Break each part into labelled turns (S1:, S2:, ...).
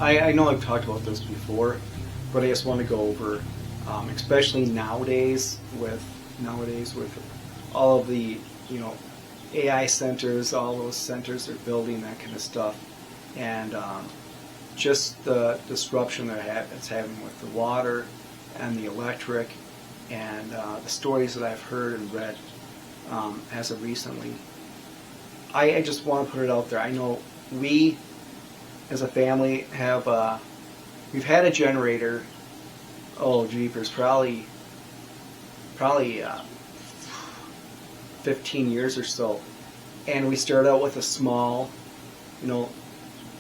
S1: I know I've talked about this before, but I just want to go over, especially nowadays with all of the AI centers, all those centers they're building, that kind of stuff, and just the disruption it's having with the water and the electric, and the stories that I've heard and read as of recently. I just want to put it out there. I know we, as a family, we've had a generator. Oh, jeepers, probably 15 years or so, and we started out with a small,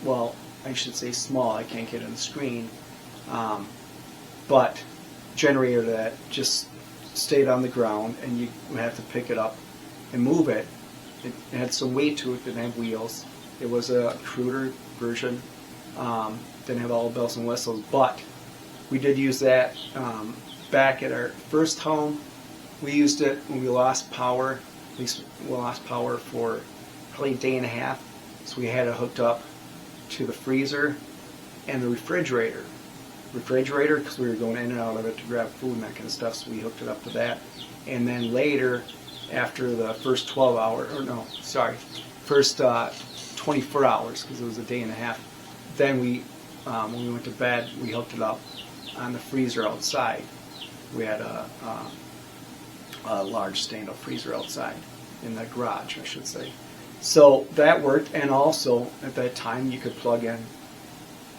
S1: well, I should say small. I can't get it on the screen, but generator that just stayed on the ground, and you would have to pick it up and move it. It had some weight to it. Didn't have wheels. It was a cruder version. Didn't have all the bells and whistles, but we did use that back at our first home. We used it when we lost power. At least we lost power for probably a day and a half. So we had it hooked up to the freezer and the refrigerator. Because we were going in and out of it to grab food and that kind of stuff. So we hooked it up to that. And then later, after the first 24 hours, because it was a day and a half, then when we went to bed, we hooked it up on the freezer outside. We had a large stand-up freezer outside in the garage, I should say. So that worked, and also at that time you could plug in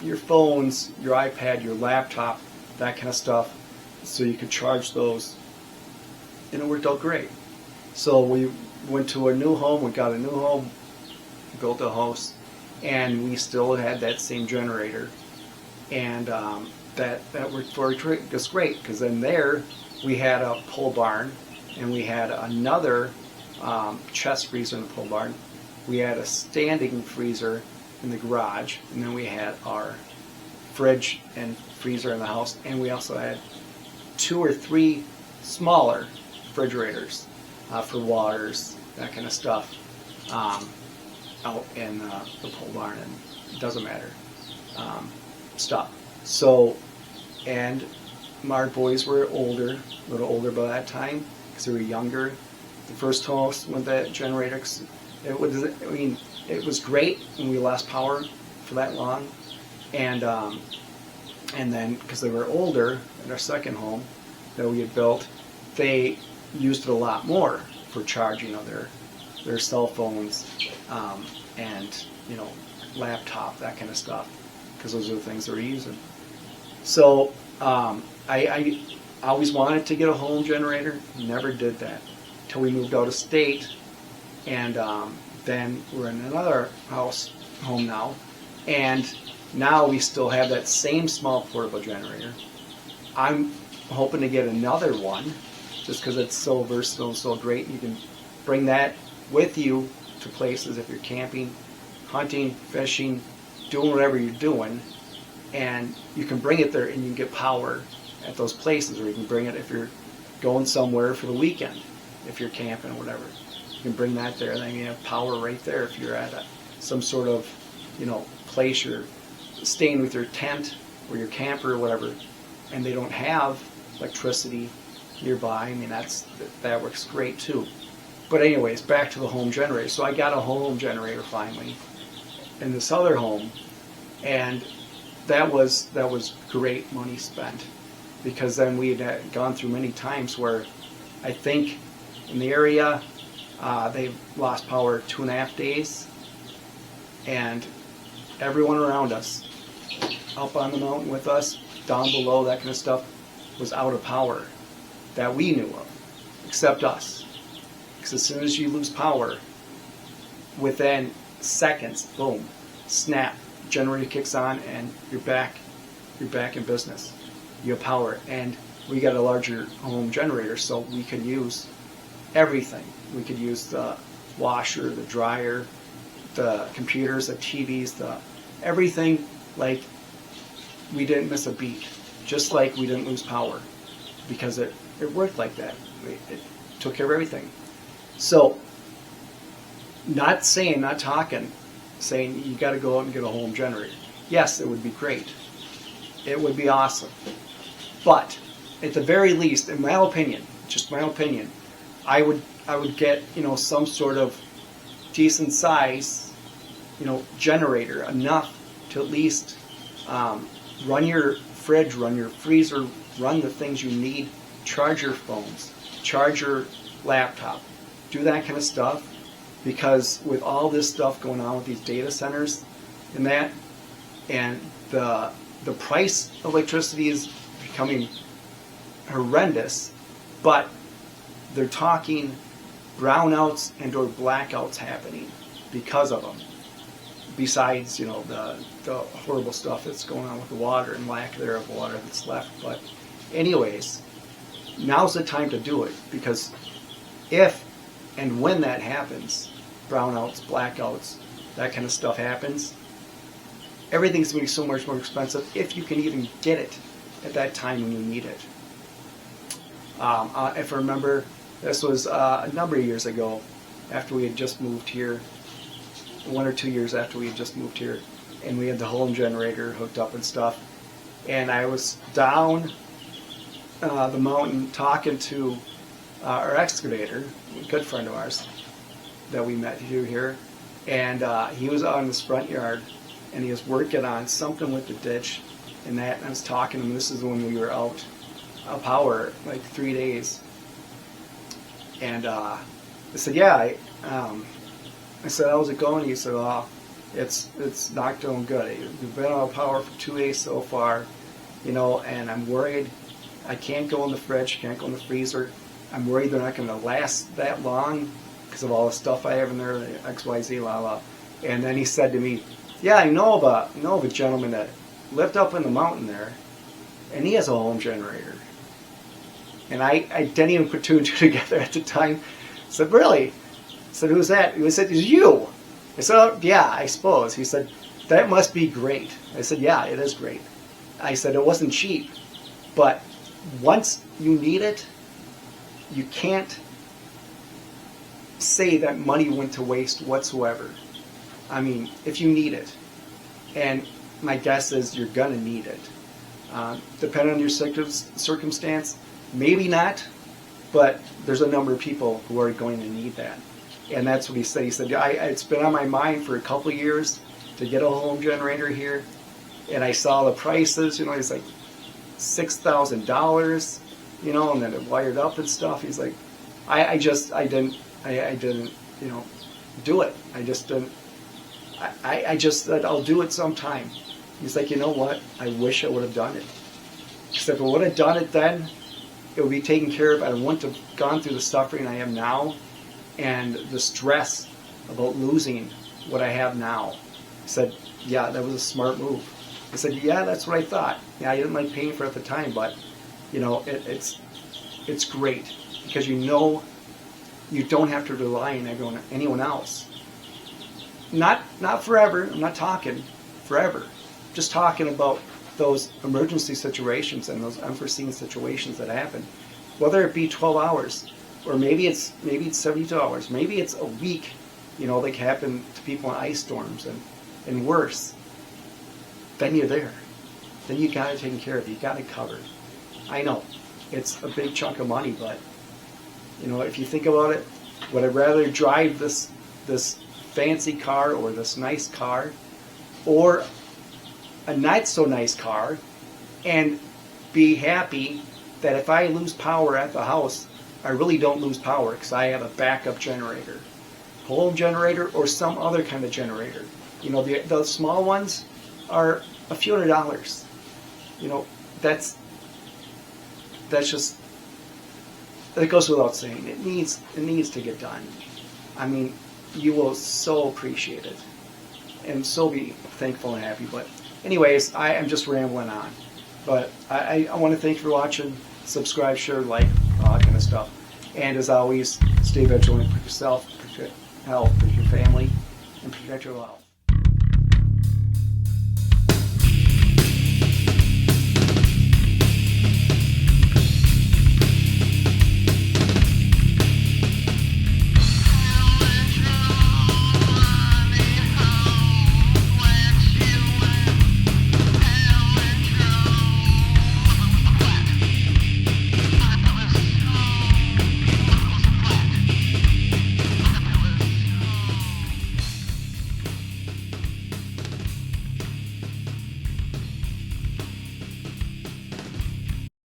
S1: your phones, your iPad, your laptop, that kind of stuff, so you could charge those, and it worked out great. So we went to a new home, we got a new home, built a house, and we still had that same generator, and that worked for just great, because then there we had a pole barn, and we had another chest freezer in the pole barn. We had a standing freezer in the garage, and then we had our fridge and freezer in the house, and we also had 2 or 3 smaller refrigerators for waters, that kind of stuff, out in the pole barn, and it doesn't matter, stuff. So, and my boys were older, a little older by that time, because they were younger. The first house with that generator, it was great when we lost power for that long, and then because they were older in our second home that we had built, they used it a lot more for charging of their cell phones and laptop, that kind of stuff, because those are the things they were using. So I always wanted to get a home generator, never did that until we moved out of state, and then we're in another home now, and now we still have that same small portable generator. I'm hoping to get another one, just because it's so versatile and so great. You can bring that with you to places if you're camping, hunting, fishing, doing whatever you're doing, and you can bring it there and you can get power at those places, or you can bring it if you're going somewhere for the weekend, if you're camping or whatever. You can bring that there, and then you have power right there if you're at some sort of place you're staying with your tent or your camper or whatever, and they don't have electricity nearby. I mean, that works great too. But anyways, back to the home generator. So I got a home generator finally in this other home, and that was great money spent, because then we had gone through many times where I think in the area they lost power 2.5 days, and everyone around us, up on the mountain with us, down below, that kind of stuff, was out of power that we knew of, except us. Because as soon as you lose power, within seconds, boom, snap, generator kicks on, and you're back in business. You have power, and we got a larger home generator, so we could use everything. We could use the washer, the dryer, the computers, the TVs, everything. Like, we didn't miss a beat, just like we didn't lose power, because it worked like that. It took care of everything. So, saying you got to go out and get a home generator. yes, it would be great. It would be awesome. But at the very least, in my opinion, just my opinion, I would get, some sort of decent size, generator, enough to at least run your fridge, run your freezer, run the things you need, charge your phones, charge your laptop, do that kind of stuff. Because with all this stuff going on with these data centers and that, and the price of electricity is becoming horrendous, but they're talking brownouts and or blackouts happening because of them. Besides, the horrible stuff that's going on with the water and lack thereof water that's left. But anyways, now's the time to do it, because if and when that happens, brownouts, blackouts, that kind of stuff happens, everything's going to be so much more expensive if you can even get it at that time when you need it. If I remember, this was a number of years ago, after we had just moved here, 1 or 2 years after we had just moved here, and we had the home generator hooked up and stuff, and I was down the mountain talking to our excavator, a good friend of ours that we met here, and he was out in his front yard, and he was working on something with the ditch, and I was talking to him. This is when we were out of power, like 3 days, and I said, yeah, I said, how's it going? He said, oh, it's not doing good. We've been out of power for 2 days so far, and I'm worried. I can't go in the fridge, can't go in the freezer. I'm worried they're not going to last that long because of all the stuff I have in there, XYZ, la la. And then he said to me, yeah, I know of a gentleman that lived up in the mountain there, and he has a home generator. And I didn't even put two and two together at the time. I said, really? I said, who's that? He said, it's you. I said, oh, yeah, I suppose. He said, that must be great. I said, yeah, it is great. I said, it wasn't cheap, but once you need it, you can't say that money went to waste whatsoever. I mean, if you need it, and my guess is you're going to need it. Depending on your circumstance, maybe not, but there's a number of people who are going to need that. And that's what he said. He said, it's been on my mind for a couple of years to get a home generator here, and I saw the prices, it's like $6,000, and then it wired up and stuff. He's like, I didn't, do it. I just didn't. I just said, I'll do it sometime. He's like, you know what? I wish I would have done it. Except if I would have done it then, it would be taken care of. I wouldn't have gone through the suffering I am now and the stress about losing what I have now. I said, yeah, that was a smart move. I said, yeah, that's what I thought. Yeah, I didn't like paying for it at the time, but it's great because you don't have to rely on anyone else. Not forever. I'm not talking forever. Just talking about those emergency situations and those unforeseen situations that happen. Whether it be 12 hours, or maybe it's 72 hours, maybe it's a week. Like happen to people in ice storms and worse. Then you're there. Then you got it taken care of. You got it covered. I know it's a big chunk of money, but if you think about it, would I rather drive this fancy car or this nice car, or a not so nice car, and be happy that if I lose power at the house, I really don't lose power because I have a backup generator, home generator, or some other kind of generator. The small ones are a few $100s. That's just, that goes without saying. It needs to get done. I mean, you will so appreciate it and so be thankful and happy. But anyways, I am just rambling on. But I want to thank you for watching. Subscribe, share, like, all that kind of stuff. And as always, stay vigilant for yourself, protect health, protect your family, and protect your wealth.